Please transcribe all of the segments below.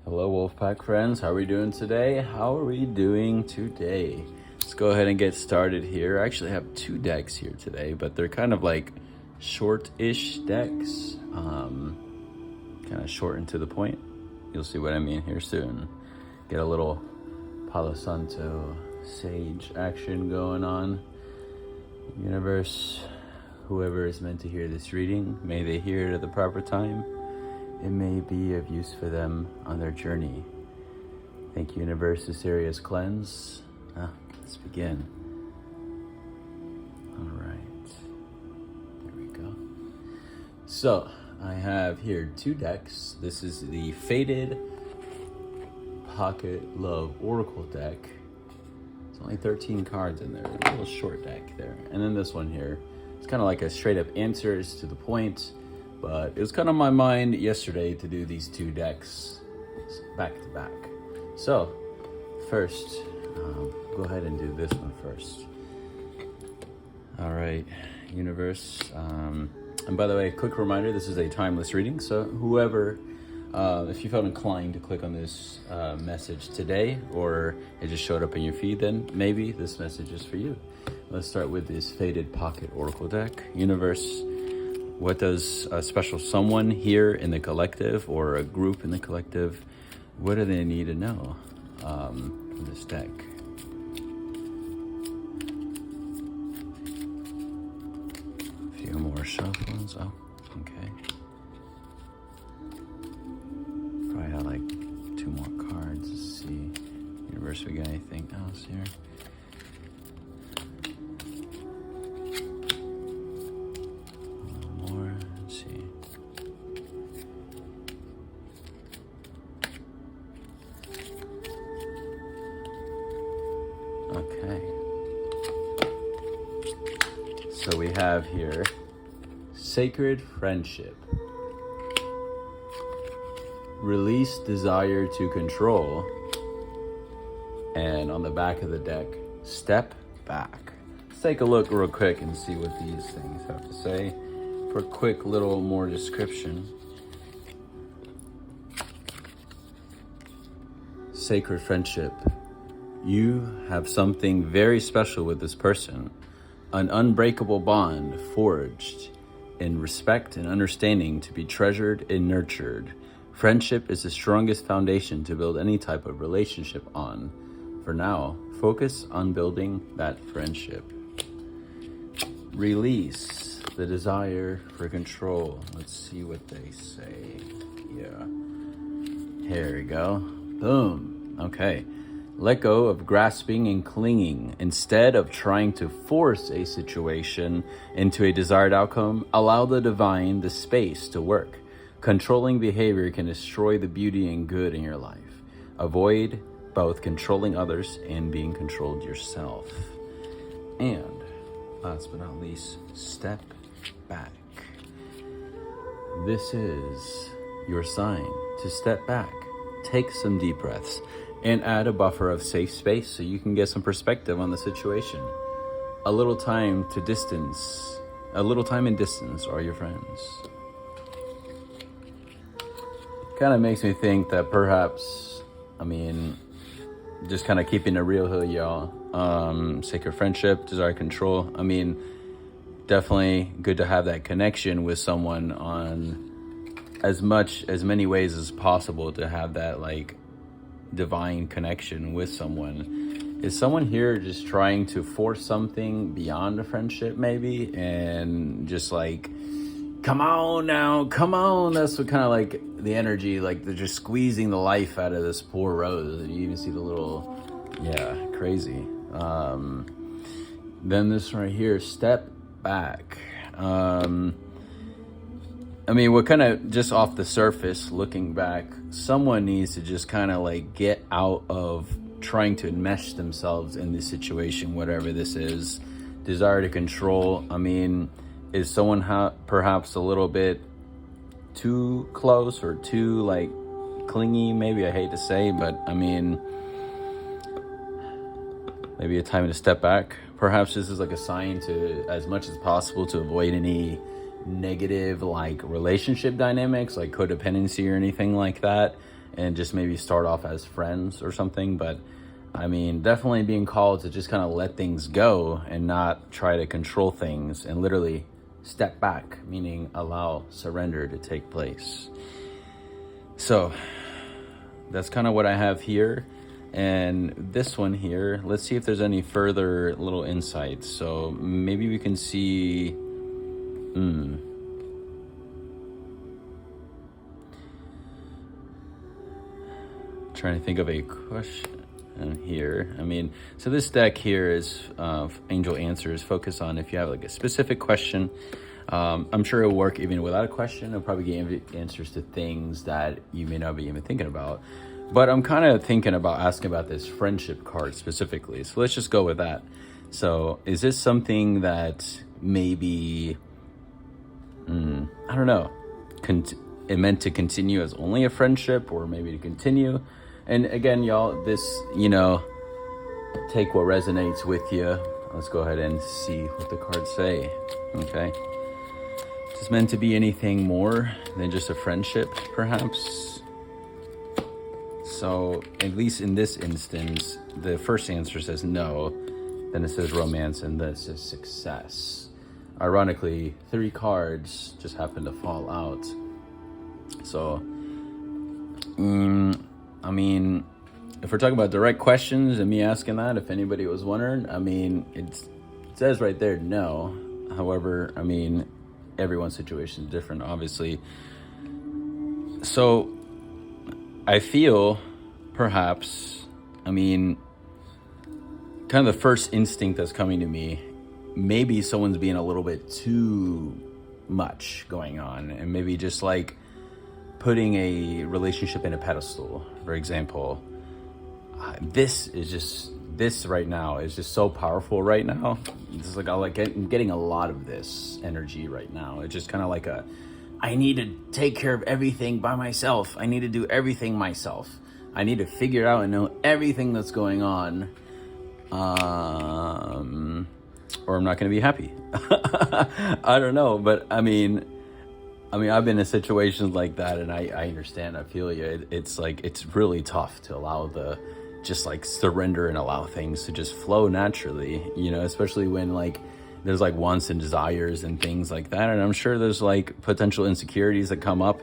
Hello, Wolfpack friends. How are we doing today? Let's go ahead and get started here. I actually have two decks here today, but they're kind of like short-ish decks. Kind of short and to the point. You'll see what I mean here soon. Get a little Palo Santo sage action going on. Universe, whoever is meant to hear this reading, may they hear it at the proper time. It may be of use for them on their journey. Thank you, Universe. This area is cleansed. Let's begin. All right. There we go. So, I have here two decks. This is the Faded Pocket Love Oracle deck. It's only 13 cards in there. A little short deck there. And then this one here. It's kind of like a straight up answers to the point. But it was kind of on my mind yesterday to do these two decks back to back. So, first, go ahead and do this one first. All right, Universe. And by the way, quick reminder, this is a timeless reading. So whoever, if you felt inclined to click on this message today, or it just showed up in your feed, then maybe this message is for you. Let's start with this Faded Pocket Oracle deck. Universe, what does a special someone here in the collective or a group in the collective, what do they need to know from this deck? A few more shuffles. Oh, okay. Probably have like two more cards. Let's see. Universe, we got anything else here? Okay, so we have here Sacred Friendship. Release desire to control. And on the back of the deck, Step Back. Let's take a look real quick and see what these things have to say for a quick little more description. Sacred Friendship. You have something very special with this person, an unbreakable bond forged in respect and understanding to be treasured and nurtured. Friendship is the strongest foundation to build any type of relationship on. For now, focus on building that friendship. Release the desire for control. Let's see what they say. Yeah. Here we go. Boom. Okay. Let go of grasping and clinging. Instead of trying to force a situation into a desired outcome, allow the divine the space to work. Controlling behavior can destroy the beauty and good in your life. Avoid both controlling others and being controlled yourself. And last but not least, step back. This is your sign to step back. Take some deep breaths and add a buffer of safe space so you can get some perspective on the situation. A little time in distance are your friends. Kind of makes me think that perhaps, just kind of keeping it real here, y'all. Sacred friendship, desire control. Definitely good to have that connection with someone on as many ways as possible, to have that like divine connection with someone. Is someone here just trying to force something beyond a friendship maybe, and just like, come on now, come on? That's what kind of like the energy, like they're just squeezing the life out of this poor rose. And you even see the little, crazy. Then this right here, step back. What kind of just off the surface looking back, someone needs to just kind of like get out of trying to enmesh themselves in this situation, whatever this is. Desire to control. Is someone perhaps a little bit too close or too like clingy? Maybe, I hate to say, but maybe a time to step back. Perhaps this is like a sign to, as much as possible, to avoid any negative like relationship dynamics, like codependency or anything like that, and just maybe start off as friends or something. But I mean, definitely being called to just kind of let things go and not try to control things and literally step back, meaning allow surrender to take place. So that's kind of what I have here. And this one here, let's see if there's any further little insights. So maybe we can see, trying to think of a question here. I mean, so this deck here is Angel Answers, focus on if you have like a specific question. I'm sure it'll work even without a question. It'll probably give answers to things that you may not be even thinking about. But I'm kind of thinking about asking about this friendship card specifically. So let's just go with that. So is this something that maybe, I don't know, it meant to continue as only a friendship, or maybe to continue? And again, y'all, this, take what resonates with you. Let's go ahead and see what the cards say, okay? Is this meant to be anything more than just a friendship, perhaps? So, at least in this instance, the first answer says no, then it says romance, and this is success. Ironically, 3 cards just happen to fall out. So, I mean, if we're talking about direct questions and me asking that, if anybody was wondering, I mean, it says right there, no. However, I mean, everyone's situation is different, obviously. So I feel perhaps, I mean, kind of the first instinct that's coming to me, maybe someone's being a little bit too much going on, and maybe just like putting a relationship in a pedestal. For example, this right now is just so powerful right now. It's like I'm getting a lot of this energy right now. It's just kind of like I need to take care of everything by myself. I need to do everything myself. I need to figure out and know everything that's going on, or I'm not going to be happy. I don't know, but I mean, I've been in situations like that, and I understand. I feel you. It's like, it's really tough to allow just like surrender and allow things to just flow naturally, especially when like there's like wants and desires and things like that. And I'm sure there's like potential insecurities that come up.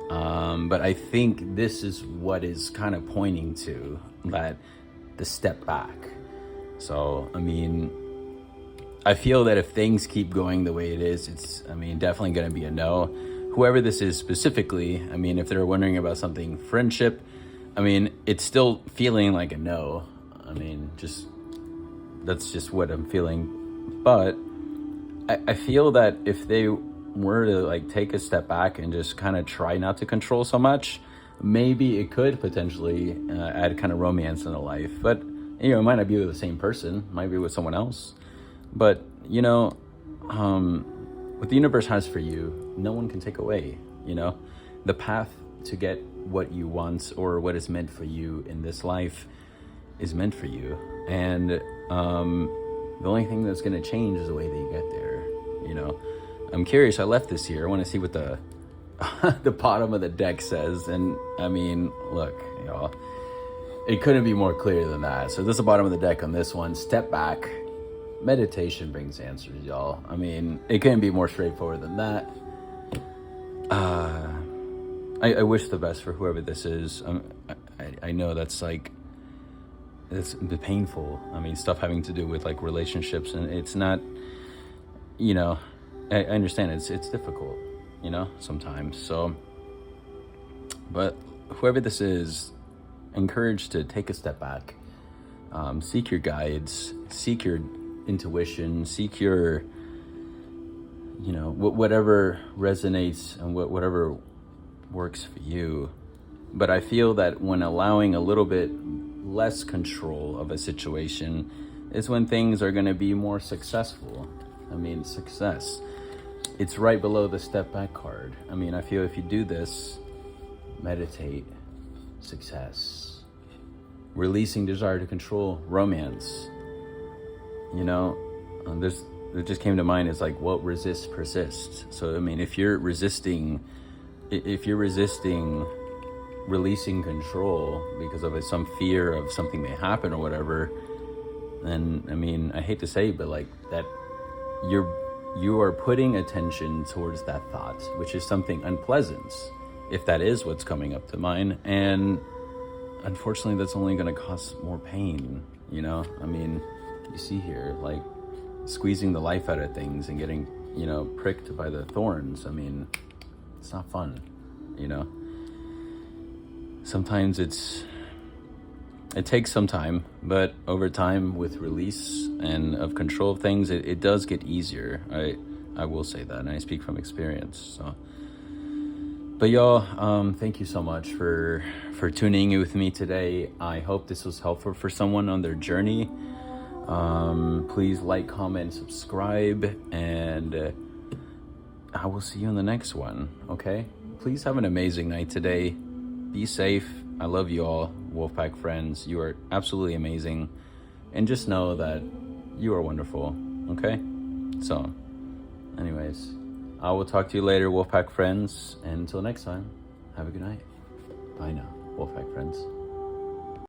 But I think this is what is kind of pointing to that, the step back. So, I mean, I feel that if things keep going the way it is, it's, definitely going to be a no. Whoever this is specifically, if they're wondering about something friendship, it's still feeling like a no. That's just what I'm feeling. But I feel that if they were to like take a step back and just kind of try not to control so much, maybe it could potentially add kind of romance in the life. But, it might not be with the same person, it might be with someone else. But, what the universe has for you, no one can take away, The path to get what you want or what is meant for you in this life is meant for you. And the only thing that's going to change is the way that you get there, I'm curious. I left this here. I want to see what the the bottom of the deck says. And, look, y'all, it couldn't be more clear than that. So this is the bottom of the deck on this one. Step back. Meditation brings answers, y'all. It couldn't be more straightforward than that. I wish the best for whoever this is. I know that's like, it's painful. Stuff having to do with like relationships, and it's not, I understand it's difficult, sometimes. So, but whoever this is, encouraged to take a step back, seek your guides, seek your intuition, seek your, whatever resonates and whatever works for you. But I feel that when allowing a little bit less control of a situation is when things are going to be more successful. Success. It's right below the step back card. I feel if you do this, meditate, success, releasing desire to control, romance. It just came to mind is like, what resists persists. So if you're resisting releasing control because of some fear of something may happen or whatever, then I mean, I hate to say it, but like that, you are putting attention towards that thought, which is something unpleasant, if that is what's coming up to mind. And unfortunately, that's only going to cause more pain, you know? I mean, you see here, like squeezing the life out of things and getting, you know, pricked by the thorns. I mean, it's not fun, you know? Sometimes it takes some time, but over time, with release and of control of things, it does get easier. I will say that, and I speak from experience. So, but y'all, thank you so much for tuning in with me today. I hope this was helpful for someone on their journey. Please like, comment, subscribe, and I will see you in the next one. Okay? Please have an amazing night today. Be safe. I love you all, Wolfpack friends. You are absolutely amazing. And just know that you are wonderful, okay? So, anyways, I will talk to you later, Wolfpack friends. And until next time, have a good night. Bye now, Wolfpack friends.